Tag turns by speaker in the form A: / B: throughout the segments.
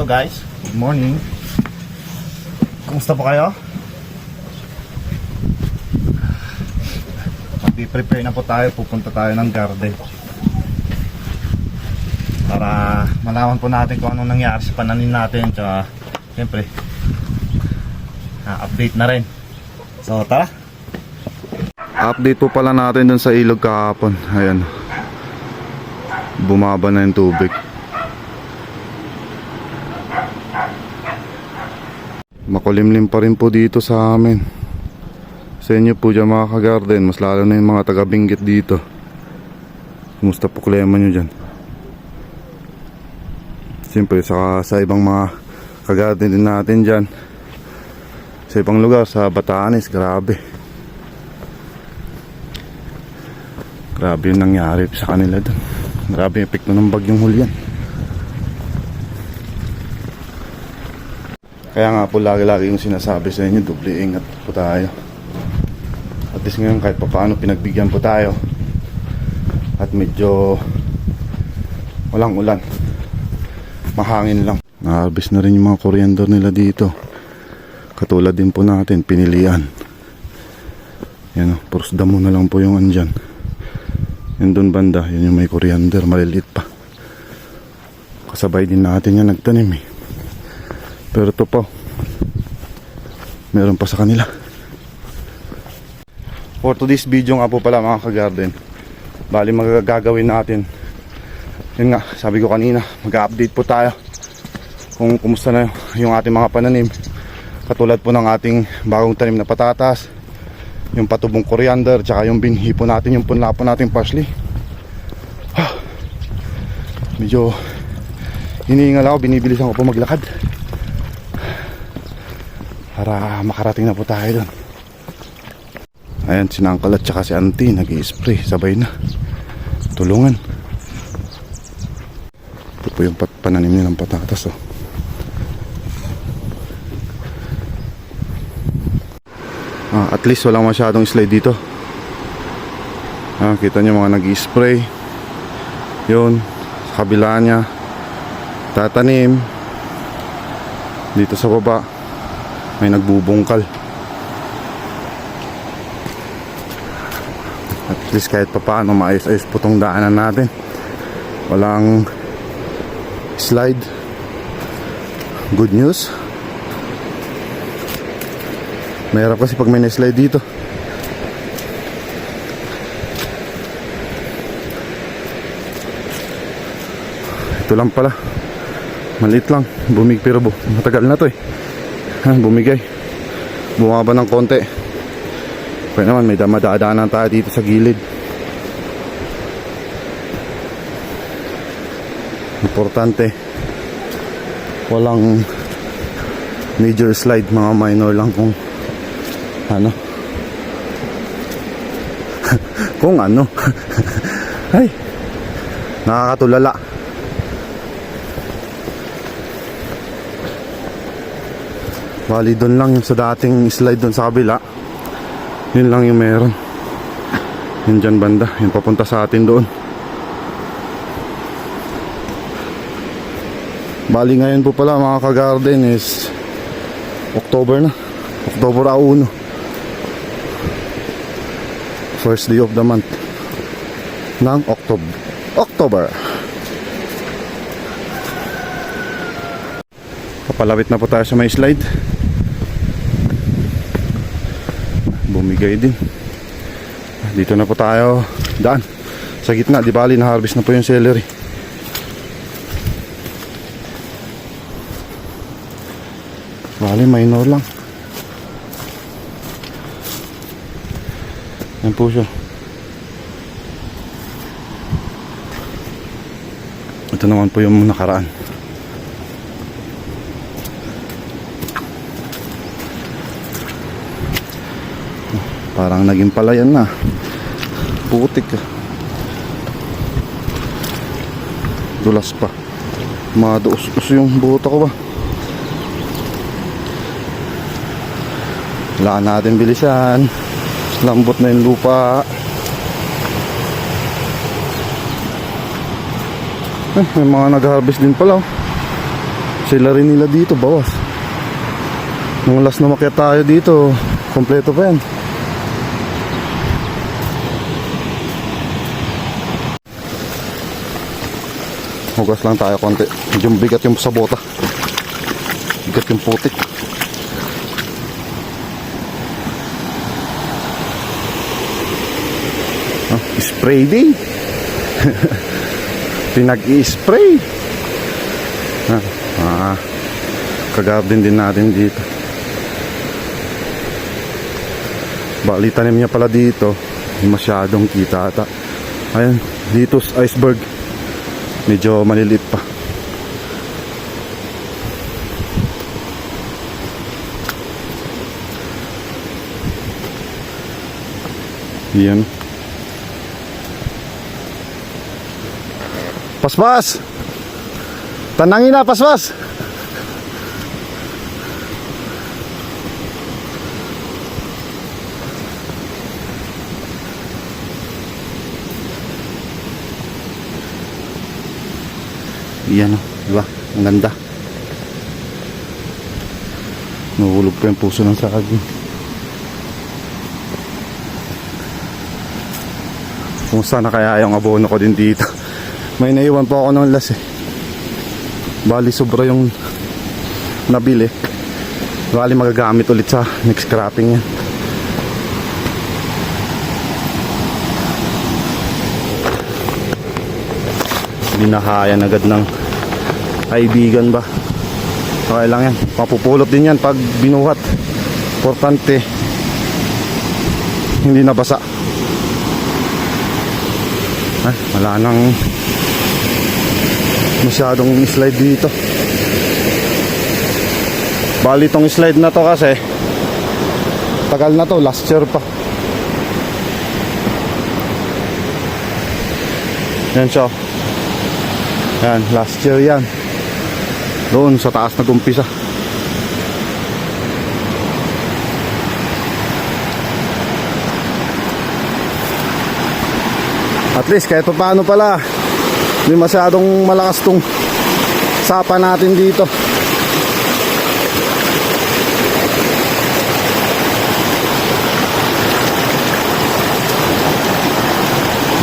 A: Hello guys, good morning. Kumusta po kayo? Mag-prepare na po tayo, pupunta tayo ng garden para malaman po natin kung anong nangyari sa pananim natin. Tsaka siyempre update na rin. So tara.
B: Update po pala natin dun sa ilog kahapon. Ayan, bumaba na yung tubig. Makulimlim pa rin po dito sa amin. Sa inyo po dyan mga ka-garden, mas lalo na yung mga taga-Benguet dito. Kumusta po klima nyo dyan? Siyempre sa ibang mga ka-garden din natin dyan, sa ibang lugar, sa Batanes, grabe yung nangyari sa kanila dun. Grabe yung epekto ng bagyong Hulyan. Kaya nga po lagi-lagi yung sinasabi sa inyo, doble ingat po tayo. At least ngayon kahit pa paano pinagbigyan po tayo at medyo walang ulan, mahangin lang. Na-harvest na rin yung mga coriander nila dito. Katulad din po natin, pinilian. Yan o, puros damo na lang po yung andyan. Yan doon banda, yun yung may coriander, maliliit pa. Kasabay din natin yan nagtanim eh. Pero ito po, meron pa sa kanila. For today's video nga po pala mga ka-garden, bali magagawin natin, yun nga, sabi ko kanina, mag-update po tayo kung kumusta na yung ating mga pananim. Katulad po ng ating bagong tanim na patatas, yung patubong coriander, tsaka yung binhi po natin, yung punla po natin parsley. Medyo hinihingal ako, binibilisan ko po maglakad para makarating na po tayo doon. Ayan, si Uncle at saka si Auntie nag-i-spray, sabay na tulungan. Ito po yung pananim nilang patatas oh. At least walang masyadong slide dito. Kita nyo mga nag-i-spray. Yun, sa kabila nya tatanim. Dito sa baba may nagbubungkal. At least kahit pa paano maayos-ayos po tong daanan natin. Walang slide. Good news. Mahirap kasi pag may na-slide dito. Ito lang pala, maliit lang, pero matagal na to eh. Bumigay, bumaba ng konti. Kaya naman may madadaanan tayo dito sa gilid. Importante walang major slide, mga minor lang kung ano. Kung ano. Ay, nakakatulala. Bali doon lang yung sa dating slide doon sa kabila. Yun lang yung meron. Yun dyan banda, yun papunta sa atin doon. Bali ngayon po pala mga ka-garden is October na, October 1, first day of the month ng October. Papalapit na po tayo sa may slide. Bumigay din. Dito na po tayo daan sa gitna. Di bali na harvest na po yung celery. Bali minor lang. Yan po siya. Ito naman po yung nakaraan. Parang naging palayan na. Putik. Dulas pa. Maduos-us yung buhot ko ba. Wala natin bilisan. Lambot na yung lupa. May mga nag-harvest din pala. Sila rin nila dito, bawas. Nung last na makyat tayo dito, kompleto pa yan. Hugas lang tayo konti. Medyo bigat yung sabota. Bigat yung putik. Spray din. Pinag-i-spray. Kagabin din natin dito. Bali, tanim niya pala dito. Hindi masyadong kita ata. Ayan, dito iceberg. Medyo maliliit pa. Yan. Paspas! Tanangin na, paspas! Yan, diba? Ang ganda. Nahulog pa yung puso ng saging. Kumusta na kaya yung abono ko din dito? May naiwan po ako ng las eh. Bali sobra yung nabili. Bali magagamit ulit sa next cropping yan. Binahayan agad ng kaibigan ba. Okay lang yan. Mapupulot din yan pag binuhat. Importante hindi nabasa. Wala nang masyadong slide dito. Bali tong slide na to kasi tagal na to, last year pa. Yan siya. Yan, last year yan. Doon sa taas nag-umpisa. At least kahit pa paano pala hindi masyadong malakas tong sapa natin dito.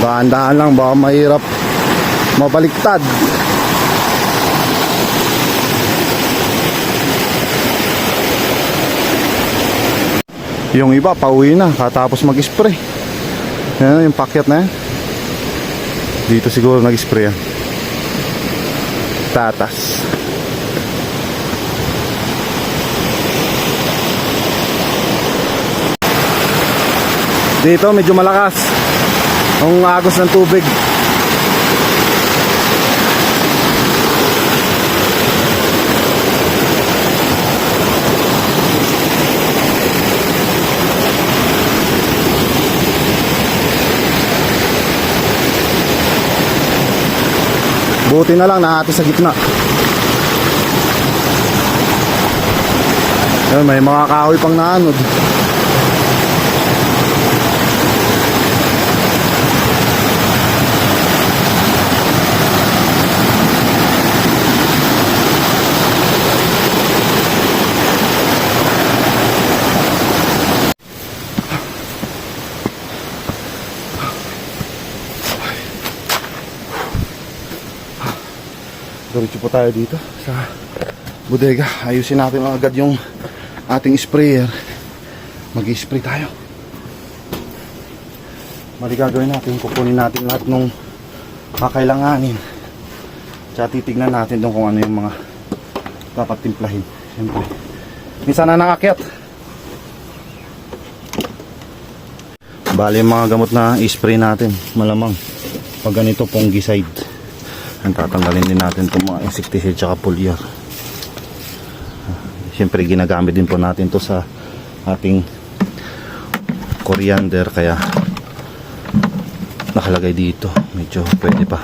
B: Dahan-dahan lang, baka mahirap mabaliktad. Yung iba pauwi na katapos mag-spray. Yan yung packet na yan. Dito siguro nag-spray yan. Tatas. Dito medyo malakas ang agos ng tubig. Buti na lang natin sa gitna. Yan, may mga kahoy pang naanod. Diretso po tayo dito sa bodega. Ayusin natin agad yung ating sprayer. Mag-i-spray tayo. Mali gagawin natin, kukunin natin lahat ng kakailanganin. Tsaka titignan natin doon kung ano yung mga dapat timplahin. Siyempre, minsan na nakakyat. Bali yung mga gamot na i-spray natin, malamang pag ganito fungicide. Ang tatanggalin din natin itong mga insecticide tsaka foliar. Siyempre ginagamit din po natin to sa ating coriander, kaya nakalagay dito. Medyo pwede pa.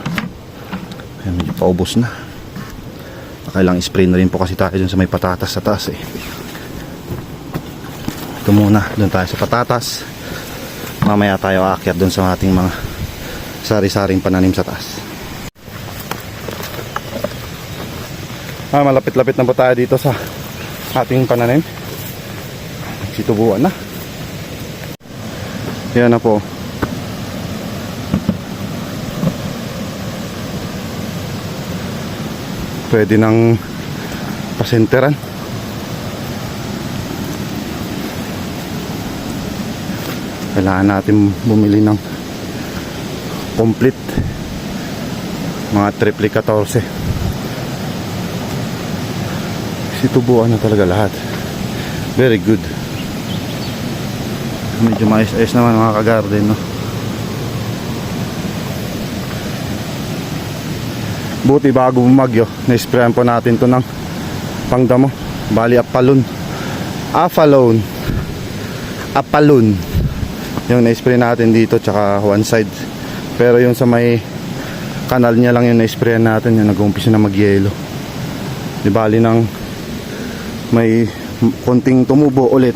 B: Ayan, medyo paubos na. Kailang spray na rin po kasi tayo dun sa may patatas sa taas eh. Ito muna, dun tayo sa patatas. Mamaya tayo aakyat dun sa ating mga sari-saring pananim sa taas. Malapit-lapit na po tayo dito sa ating pananim. Situbuan na. Yan na po. Pwede nang pasenteran. Kailangan natin bumili ng complete mga triple 14. Situbuan na talaga lahat. Very good. Medyo maayos-ayos naman mga ka-garden, no? Buti bago bumagyo, na-sprayan po natin to ng pangdamo. Bali apalon. Apalon. Yung na-spray natin dito, tsaka one side. Pero yung sa may kanal niya lang yung na-sprayan natin, yung nag-umpisa na mag-yelo. Di bali nang may konting tumubo ulit,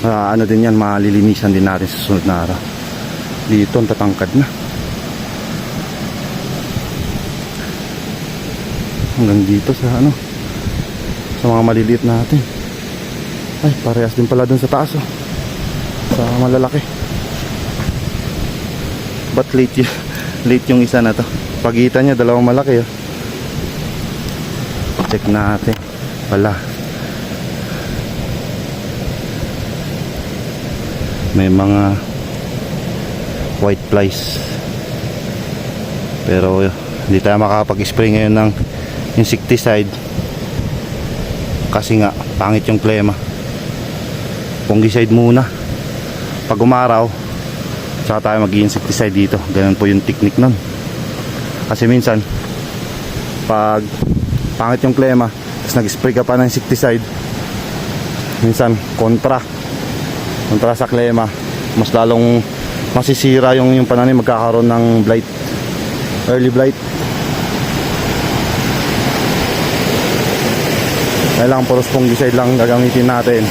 B: ano din yan, malilinisan din natin sa sunod na araw. Dito ang tatangkad na hanggang dito sa sa mga maliliit natin. Ay, parehas din pala dun sa taas, sa malalaki. But late yung isa na to. Pagitan niya dalawang malaki, check natin pala. May mga white flies, pero hindi tayo makakapag-spray ngayon ng insecticide kasi nga pangit yung klema. Fungicide muna pag umaraw, saka tayo mag-insecticide dito. Ganun po yung technique nun, kasi minsan pag pangit yung klema tapos nag-spray ka pa ng insecticide, minsan kontra sa klema, mas lalong masisira yung pananim, magkakaroon ng blight, early blight. Kailangan puros fungicide lang gagamitin natin.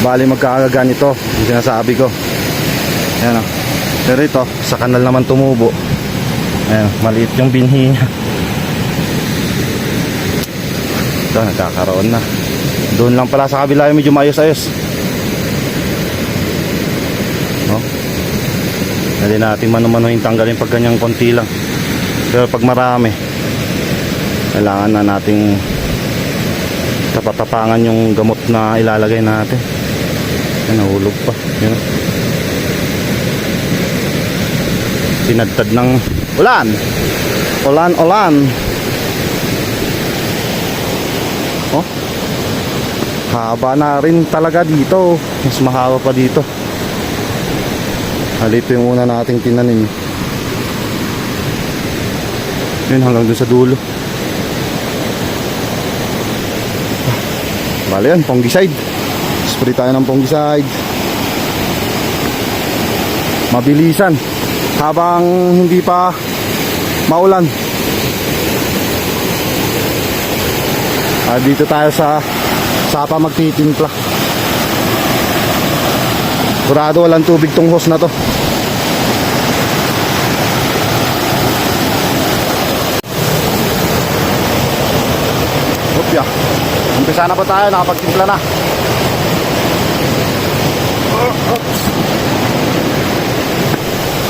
B: Bali magkakagan ito, yung sinasabi ko. Ayan, pero ito sa kanal naman tumubo. Ayan, maliit yung binhi niya. Ito nagkakaroon na. Doon lang pala sa kabila yung medyo maayos-ayos. Hindi natin mano-manohin tanggalin pag ganyang konti lang. Pero pag marami, kailangan na nating tapatapangan yung gamot na ilalagay natin. Yan, nahulog pa. Yan. Sinadtad ng ulan. Ulan. Haba na rin talaga dito. Mas mahaba pa dito. Halito yung una nating tinanim. Yun, hanggang dun sa dulo. Bale yan, fungicide. Spray tayo ng fungicide. Mabilisan habang hindi pa maulan. Dito tayo sa sapa magtitimpla. Kurado walang tubig tong hose na to. Opya, umpisa na po tayo, nakapagtimpla na.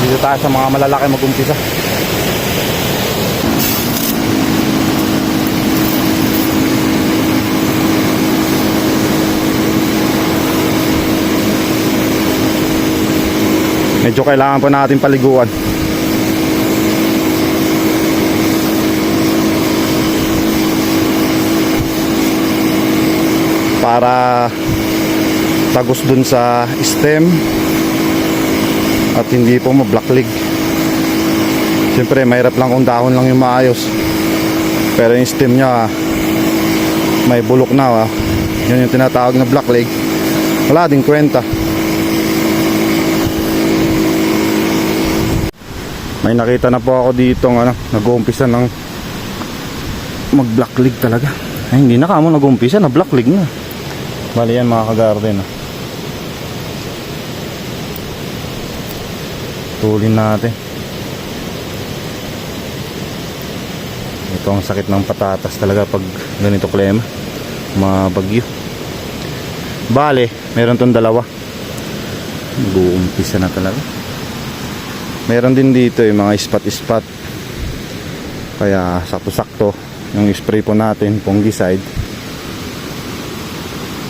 B: Dito tayo sa mga malalaki mag-umpisa. Medyo kailangan pa natin paliguan. Para tagos dun sa stem at hindi po ma-blackleg. Siyempre mahirap lang kung dahon lang yung maayos, pero yung stem nya may bulok na, yun yung tinatawag na blackleg. Wala ding kwenta. May nakita na po ako dito nag-uumpisa ng mag-blackleg talaga. Ay, hindi na kamo nag-uumpisa, na blackleg na. Bali yan mga ka-garden. Tulin natin. Ito ang sakit ng patatas talaga pag ganito klema, mabagyo. Bale, meron tong dalawa. Buumpisa na talaga. Meron din dito yung mga ispat-ispat. Kaya sakto-sakto yung spray po natin, fungicide.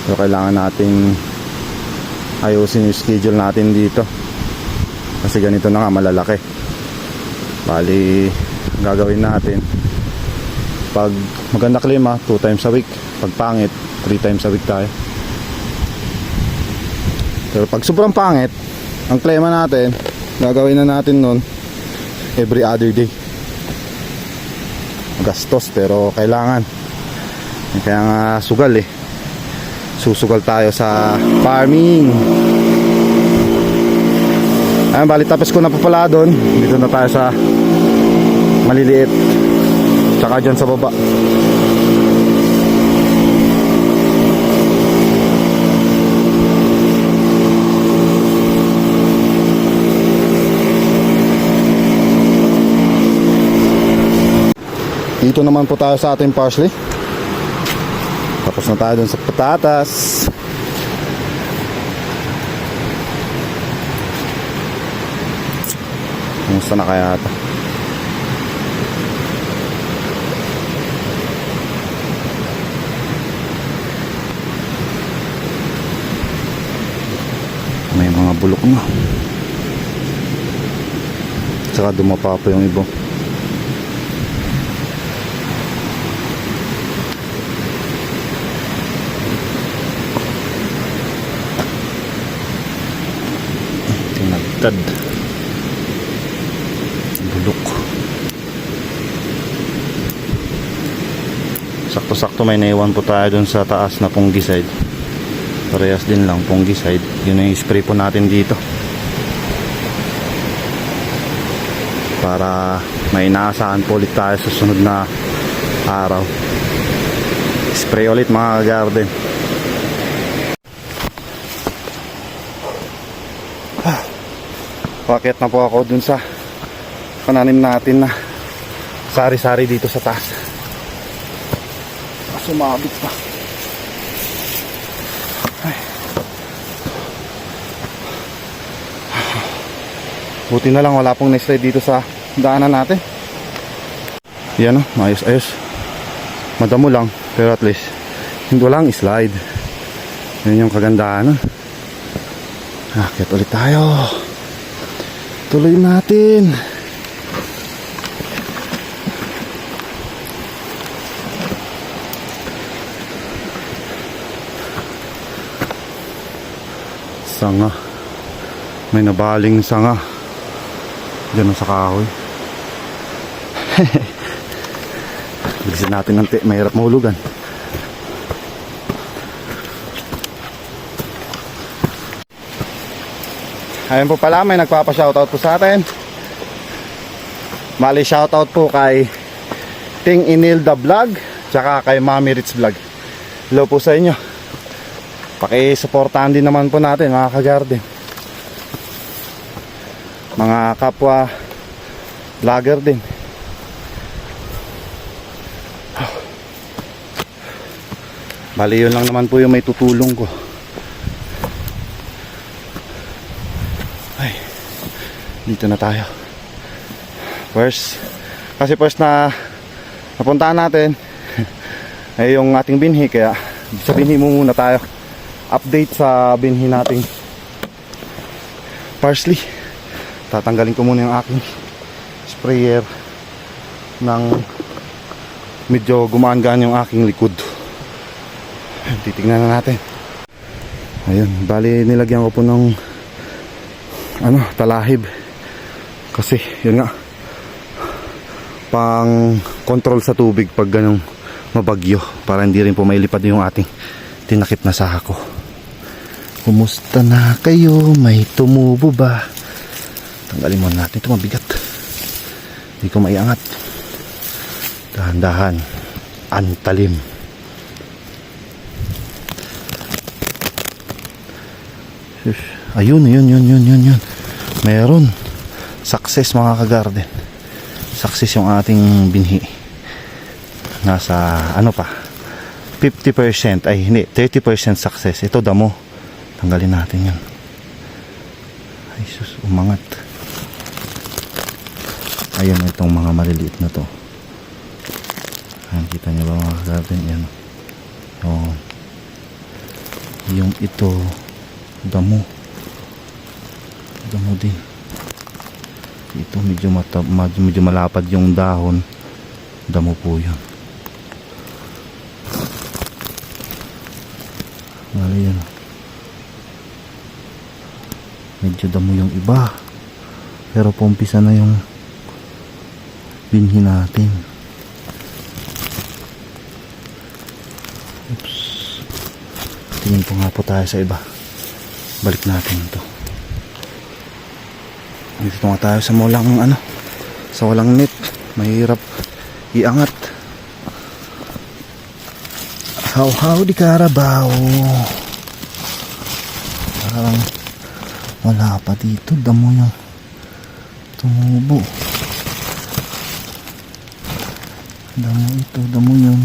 B: So kailangan nating ayusin yung schedule natin dito. Kasi ganito na nga, malalaki. Bali, gagawin natin, pag maganda klima, 2 times a week. Pag pangit, 3 times a week tayo. Pero pag sobrang pangit ang klima natin, gagawin na natin nun every other day. Gastos pero kailangan. Kaya nga sugal eh. Susugal tayo sa farming. Ayan, bali tapos ko na po pala doon. Dito na tayo sa maliliit. Tsaka dyan sa baba. Dito naman po tayo sa ating parsley. Tapos na tayo dun sa patatas. Kumusta na kaya ito? May mga bulok na. Tsaka dumapa pa yung iba. Tinagtad. Bulok. Sakto-sakto may naiwan po tayo dun sa taas na fungicide. Parehas din lang fungicide. Yun yung spray po natin dito. Para may inaasahan po ulit tayo sa susunod na araw. Spray ulit mga garden. Paket na po ako dun sa pananim natin na sari-sari dito sa taas. Sumabit pa. Ay. Buti na lang wala pong na-slide dito sa daanan natin. Yan o, ayos-ayos. Madamo lang, pero at least hindi lang slide. Yan yung kagandahan. Akit ulit tayo. Tuloy natin. Sanga. May nabaling sanga. Diyan sa kahoy. Bilisan natin ng mahirap mahulugan. Ayun po pala, may nagpapa-shoutout po sa atin. Bali, shoutout po kay Ting Inilda Vlog, tsaka kay Mami Ritz Vlog. Hello po sa inyo. Paki-supportahan din naman po natin mga ka-garden. Mga kapwa vlogger din. Bali, yun lang naman po yung may tutulong ko. Ay, dito na tayo. Kasi first na napuntahan natin ay yung ating binhi, kaya sa binhi muna tayo. Update sa binhi nating parsley. Tatanggalin ko muna yung aking sprayer ng medyo gumaan-gaan yung aking likod. Titignan na natin. Ayun, bali nilagyan ko po ng talahib. Kasi yun nga, pang control sa tubig pag ganong mabagyo, para hindi rin po mailipad yung ating tinakip na sako. Kumusta na kayo? May tumubo ba? Tanggalin muna natin ito, mabigat. Hindi ko maiangat. Dahan-dahan. Antalim. Ayun. Meron. Success mga ka-garden. Success yung ating binhi. nasa ano pa 50%, ay hindi, 30% success. Ito damo, tanggalin natin yan. Ay sus, umangat. Ayan itong mga maliliit na to. Ayan, kita nyo ba mga garden? Yan. Oh. Yung ito damo din. Ito medyo malapad yung dahon, damo po yun. Yan. Medyo damo yung iba, pero pumpisa na yung binhi natin. Oops. Tingin po nga po tayo sa iba. Balik natin ito. Dito nga tayo sa walang net. Mahirap iangat. How di Carabao. Parang wala pa dito. Damo yung tumubo. Damo yun.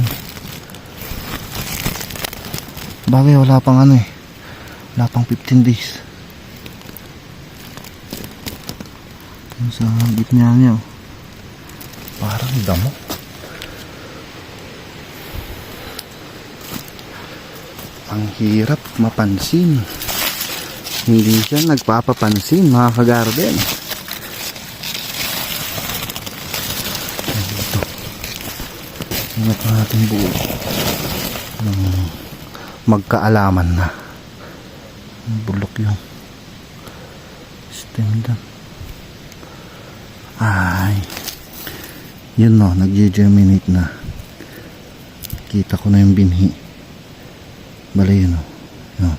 B: Bagay, wala pang wala pang 15 days. Yung sa gitna niya, parang damo. Ang hirap mapansin. Hindi siya nagpapapansin, mga ka-garden. Ito. Ingat natin buo. Magkaalaman na. Bulok yung stem doon. Ay, yun no, nag-germinate na. Kita ko na yung binhi. Balay yun o. Yun.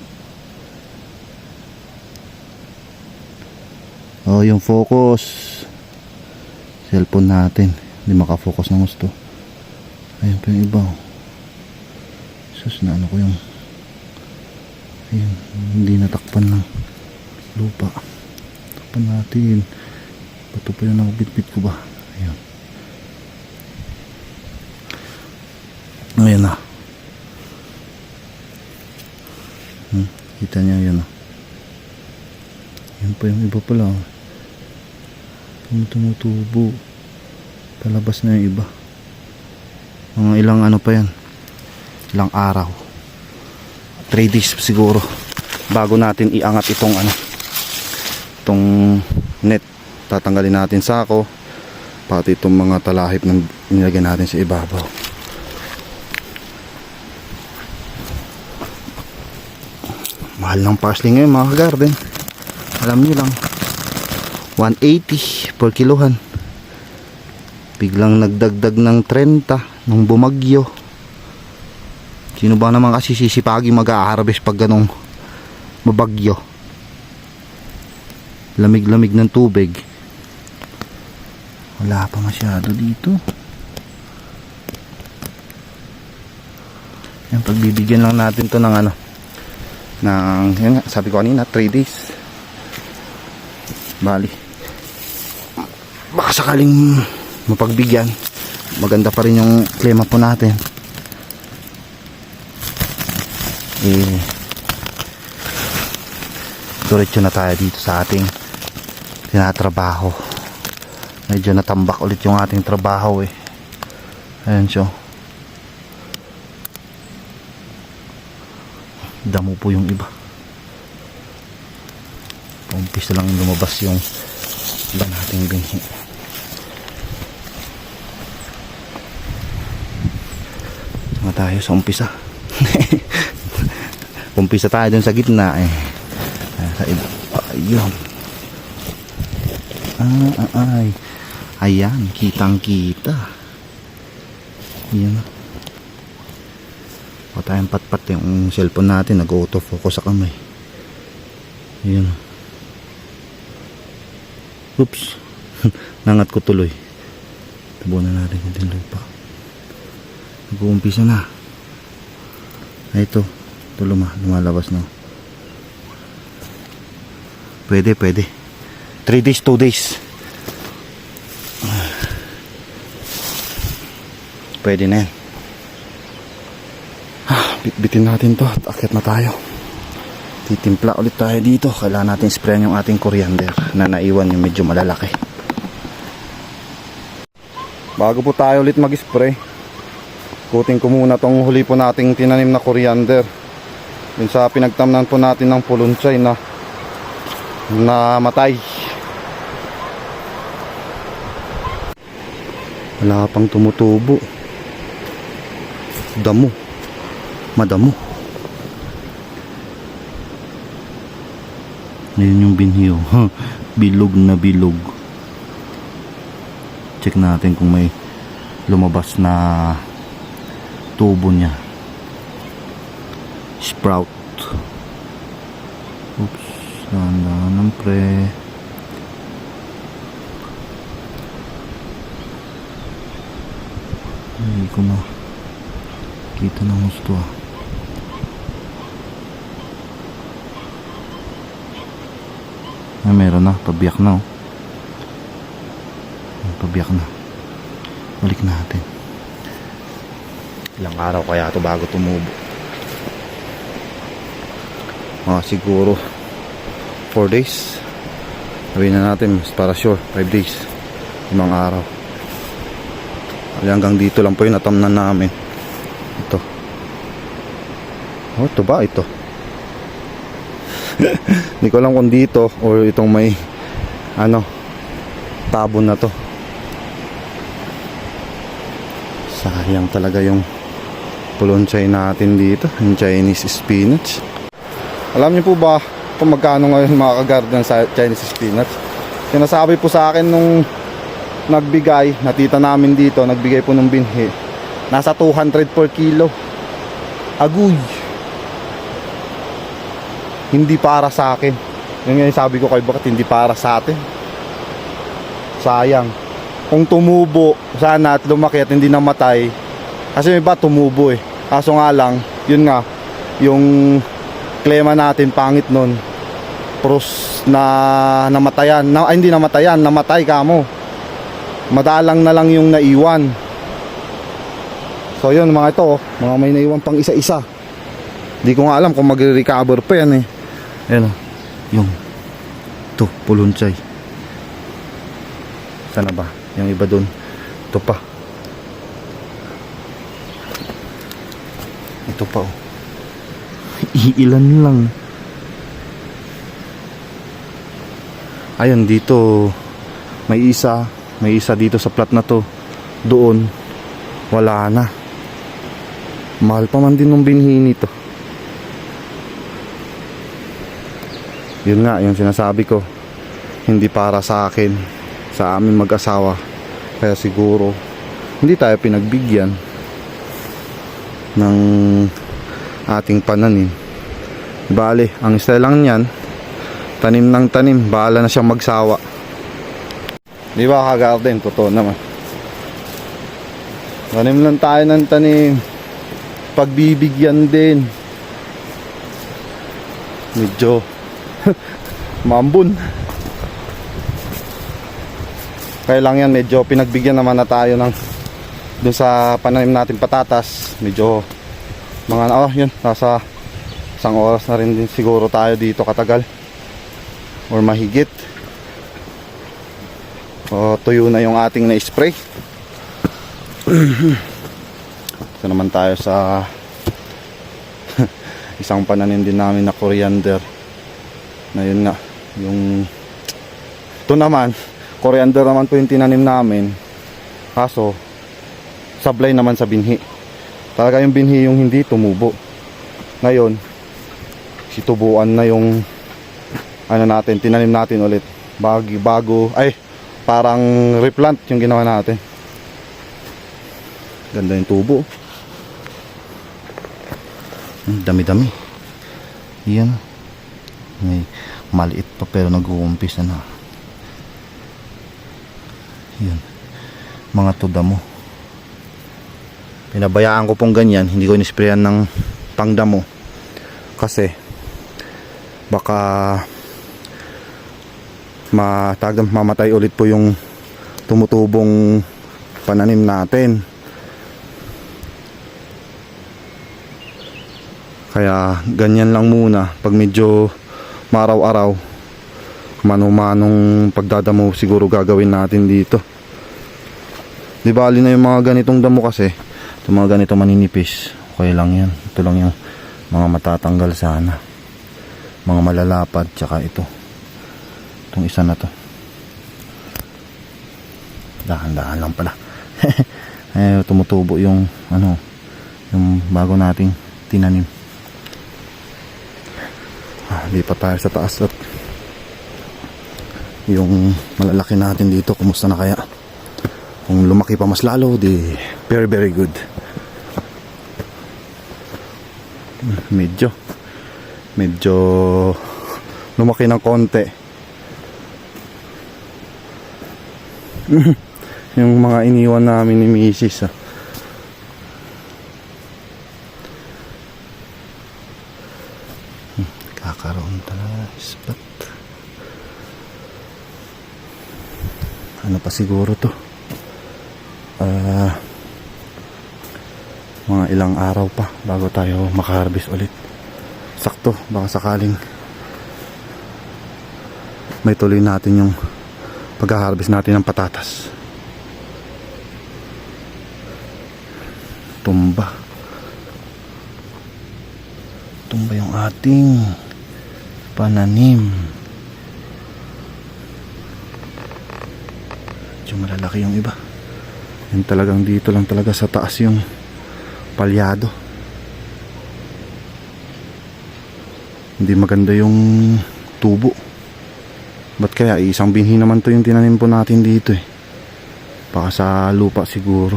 B: Oh, yung focus cellphone natin hindi makafocus ng gusto. Ayun pa yung iba oh. Sus, na ano ko yung ayun, hindi natakpan ng lupa. Takpan natin. Bato pa yun, nakabitbit ko ba? Ayun. Ayun na. Kita niya yun. Yan pa yung iba pala. Tumutubo. Palabas na yung iba. Mga ilang ano pa yan. Ilang araw. 3 days siguro. Bago natin iangat itong itong net. Tatanggalin natin sako. Pati itong mga talahip na nilagyan natin sa ibabaw. Mahal ng parsley ngayon mga ka-garden. Alam nyo lang, 180 per kilohan. Biglang nagdagdag ng 30 nung bumagyo. Sino ba naman kasi sisipagi mag-a-harvest pag ganong mabagyo? Lamig-lamig ng tubig. Wala pa masyado dito. Yan, pagbibigyan lang natin to ng yan nga, sabi ko kanina 3 days. Bali, baka sakaling mapagbigyan, maganda pa rin yung klima po natin. Diretso na tayo dito sa ating tinatrabaho. Medyo natambak ulit yung ating trabaho Ayan siya. Damo po yung iba. Umpisa lang lumabas yung iba nating binhi. Sama tayo sa umpisa. Umpisa tayo dun sa gitna sa iba. Ayun. Ay. Ayan, kitang kita. Ayan. O tayong patpat yung cellphone natin, nag-autofocus sa kamay. Ayan. Oops. Nangat ko tuloy. Tabunan natin yung lupa. Nag-uumpisa na. Ito lumalabas na. Pwede 3 days, 2 days. Pwede na yan. Bitbitin natin to at akyat na tayo. Titimpla ulit tayo dito. Kailangan natin sprayan yung ating coriander na naiwan yung medyo malalaki. Bago po tayo ulit mag-spray, kutin ko muna tong huli po nating tinanim na coriander. Yun sa pinagtamnan po natin ng pulunchay na namatay. Wala pang tumutubo. Damo. Madamo. Ngayon yung binhiyo. Bilog na bilog. Check natin kung may lumabas na tubo niya. Sprout. Oops. Dahan-dahan pre. Hindi ko na kita ng gusto ah. Ay, meron na. Pabiyak na oh. Pabiyak na. Balik natin. Ilang araw kaya ito bago tumubo? Siguro 4 days. Sabihin na natin para sure 5 days. 5 araw. Hanggang dito lang po yung natamnan namin. Ito. Ito ba? Ito. Hindi ko alam kung dito or itong may tabon na to. Sayang talaga yung pulunchay natin dito, yung Chinese spinach. Alam niyo po ba kung magkano ngayon mga ka-garden sa Chinese spinach? Sinasabi po sa akin nung nagbigay, natita namin dito, nagbigay po ng binhi, nasa 200 per kilo. Aguy. Hindi para sa akin. Yun nga yung sabi ko kay bakit hindi para sa atin. Sayang. Kung tumubo sana at lumaki at hindi namatay, kasi may iba tumubo eh, kaso nga lang yun nga yung klema natin pangit nun, pros na namatayan hindi namatayan, namatay kamo, madalang na lang yung naiwan. So yun mga ito mga may naiwan pang isa-isa, di ko nga alam kung magre-recover pa yan eh. Ayan yung to pulunchay, sana ba yung iba dun? Ito pa. Ito pa oh. Iilan lang. Ayun dito may isa dito sa plat na to. Doon wala na. Mahal pa man din ng binhi nito. Yun nga yung sinasabi ko, hindi para sa akin, sa amin mag-asawa. Kaya siguro hindi tayo pinagbigyan ng ating pananim. Bale, ang style lang niyan, tanim ng tanim, bahala na siyang magsawa. Di ba ka-garden? Totoo naman. Tanim lang tayo ng tanim, pagbibigyan din. Medyo mambun. Kaya lang yan, medyo pinagbigyan naman na tayo ng dun sa pananim natin patatas. Medyo mga yun, nasa 1 oras na rin din siguro tayo dito katagal or mahigit. Tuyo na yung ating na-spray. Ito naman tayo sa isang pananim din namin na coriander na yun nga yung ito naman coriander naman po yung tinanim namin, kaso sablay naman sa binhi. Talaga yung binhi yung hindi tumubo. Ngayon situbuan na yung natin, tinanim natin ulit bago parang replant yung ginawa natin. Ganda yung tubo, dami-dami. Yan, may maliit pa pero nag-uumpisa na. Yan, mga tuda mo. Pinabayaan ko pong ganyan, hindi ko inisprayan ng pangdamo kasi baka mamatay ulit po yung tumutubong pananim natin. Kaya ganyan lang muna. Pag medyo maraw-araw, mano-manong pagdadamo siguro gagawin natin dito. Di bali na yung mga ganitong damo kasi, yung mga ganito maninipis, okay lang yan. Ito lang yung mga matatanggal sana, mga malalapad, tsaka ito, itong isa na to. Dahan-dahan lang pala. Eh, tumutubo yung ano, yung bago nating tinanim. Lipat tayo sa taas at yung malalaki natin dito, kumusta na kaya? Kung lumaki pa mas lalo, di very very good. Medyo lumaki ng konti. Yung mga iniwan namin ni Mrs. Kakaroon talaga spot. Ano pa siguro to? Mga ilang araw pa bago tayo makaharvest ulit. Sakto, baka sakaling may tuloy natin yung pag-harvest natin ng patatas. Tumba yung ating pananim. Medyo malalaki yung iba. Yan talagang dito lang talaga sa taas yung palyado. Hindi maganda yung tubo. Ba't kaya isang binhi naman to yung tinanim po natin dito eh. Baka sa lupa siguro.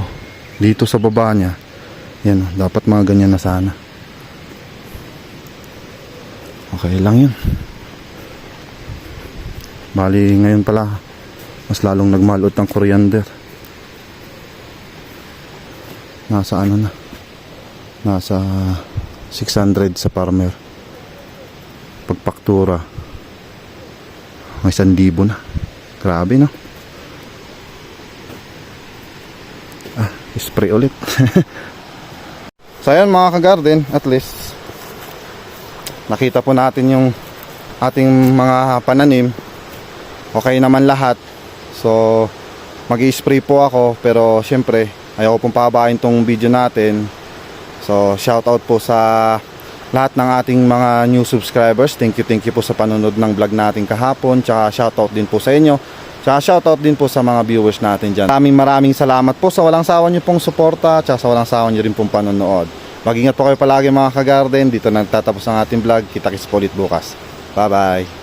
B: Dito sa baba niya, yan, dapat mga ganyan na sana. Okay lang yun. Bali ngayon pala mas lalong nagmalot ng coriander. Nasa ano na, nasa 600 sa farmer. Pagpaktura may 1,000 na. Grabe no. Spray ulit. So ayan mga ka-garden, at least nakita po natin yung ating mga pananim. Okay naman lahat. So mag-i-spray po ako, pero syempre ayaw pong pahabain tong video natin. So shoutout po sa lahat ng ating mga new subscribers. Thank you po sa panonood ng vlog natin kahapon. Tsaka shoutout din po sa inyo. Tsaka shoutout din po sa mga viewers natin dyan. Maraming salamat po sa walang sawa nyo pong suporta. Tsaka sa walang sawa nyo rin pong panonood. Mag-ingat po kayo palagi mga ka-garden. Dito na nagtatapos ang ating vlog. Kita-kits po ulit bukas. Bye bye.